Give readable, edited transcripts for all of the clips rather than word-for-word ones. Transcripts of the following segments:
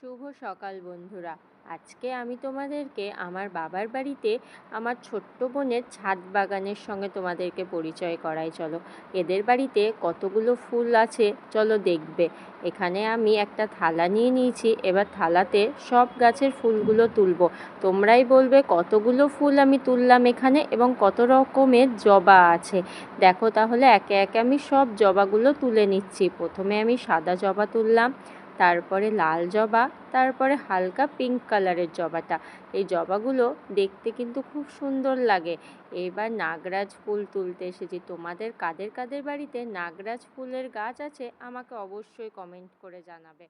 শুভ সকাল বন্ধুরা। আজকে আমি তোমাদেরকে আমার বাবার বাড়িতে আমার ছোট্ট বোনের ছাদ বাগানের সঙ্গে তোমাদেরকে পরিচয় করাই। চলো, এদের বাড়িতে কতগুলো ফুল আছে চলো দেখবে। এখানে আমি একটা থালা নিয়ে নিয়েছি, এবার থালাতে সব গাছের ফুলগুলো তুলবো। তোমরাই বলবে কতগুলো ফুল আমি তুললাম এখানে এবং কত রকমের জবা আছে। দেখো তাহলে একে একে আমি সব জবাগুলো তুলে নিচ্ছি। প্রথমে আমি সাদা জবা তুললাম, তারপরে লাল জবা, তারপরে হালকা পিঙ্ক কালারের জবাটা। এই জবাগুলো দেখতে কিন্তু খুব সুন্দর লাগে। এবার নাগরাজ ফুল তুলতে এসেছি। তোমাদের কাদের কাদের বাড়িতে নাগরাজ ফুলের গাছ আছে আমাকে অবশ্যই কমেন্ট করে জানাবে।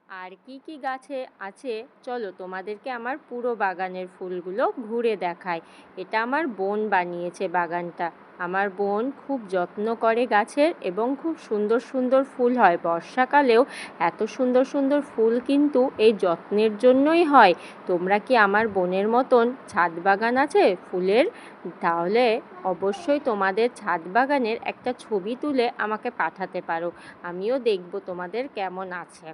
আর কি কি গাছে আছে চলো তোমাদেরকে আমার পুরো বাগানের ফুলগুলো ঘুরে দেখায়। এটা আমার বোন বানিয়েছে বাগানটা। আমার বোন খুব যত্ন করে গাছের এবং খুব সুন্দর সুন্দর ফুল হয়। বর্ষাকালেও এত সুন্দর সুন্দর ফুল কিন্তু এই যত্নের জন্যই হয়। তোমরা কি আমার বোনের মতন ছাদ বাগান আছে ফুলের? তাহলে অবশ্যই তোমাদের ছাদ বাগানের একটা ছবি তুলে আমাকে পাঠাতে পারো, আমিও দেখব তোমাদের কেমন আছে।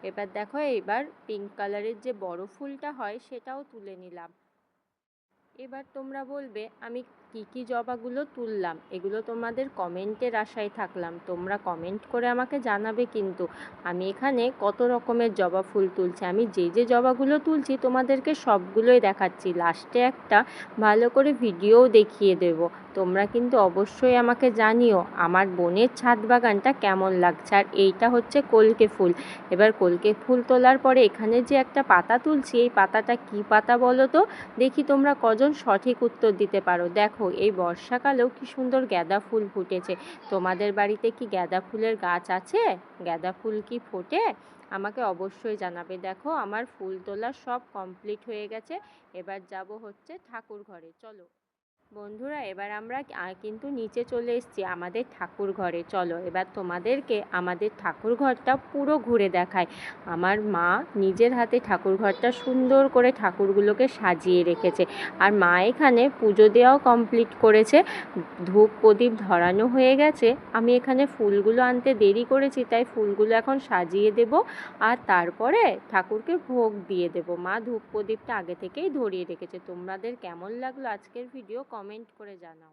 এবার দেখো, এবার পিঙ্ক কালারের যে বড় ফুলটা হয় সেটাও তুলে নিলাম। এবার তোমরা বলবে আমি কি কি জবাগুলো তুললাম, এগুলো তোমাদের কমেন্টের আশায় থাকলাম। তোমরা কমেন্ট করে আমাকে জানাবে কিন্তু আমি এখানে কত রকমের জবা ফুল তুলছি। আমি যে যে জবাগুলো তুলছি তোমাদেরকে সবগুলোই দেখাচ্ছি, লাস্টে একটা ভালো করে ভিডিওও দেখিয়ে দেব। তোমরা কিন্তু অবশ্যই আমাকে জানিও আমার বোনের ছাদ বাগানটা কেমন লাগছে। আর এইটা হচ্ছে কলকে ফুল। এবার কলকে ফুল তোলার পরে এখানে যে একটা পাতা তুলছি, এই পাতাটা কি পাতা বলো তো? দেখি তোমরা কজন সঠিক উত্তর দিতে পারো। দেখো, এই বর্ষাকালেও কি সুন্দর গাঁদা ফুল ফুটেছে। তোমাদের বাড়িতে কি গাঁদা ফুলের গাছ আছে? গাঁদা ফুল কি ফোটে? আমাকে অবশ্যই জানাবে। দেখো, আমার ফুল তোলা সব কমপ্লিট হয়ে গেছে। এবার যাব হচ্ছে ঠাকুর ঘরে। চলো বন্ধুরা, এবার আমরা কিন্তু নিচে চলে এসেছি আমাদের ঠাকুর ঘরে। চলো এবার তোমাদেরকে আমাদের ঠাকুর ঘরটা পুরো ঘুরে দেখায়। আমার মা নিজের হাতে ঠাকুর ঘরটা সুন্দর করে ঠাকুরগুলোকে সাজিয়ে রেখেছে। আর মা এখানে পুজো দেওয়াও কমপ্লিট করেছে, ধূপ প্রদীপ ধরানো হয়ে গেছে। আমি এখানে ফুলগুলো আনতে দেরি করেছি, তাই ফুলগুলো এখন সাজিয়ে দেব আর তারপরে ঠাকুরকে ভোগ দিয়ে দেব। মা ধূপ প্রদীপটা আগে থেকেই ধরিয়ে রেখেছে। তোমাদের কেমন লাগলো আজকের ভিডিও কমেন্ট করে জানাও।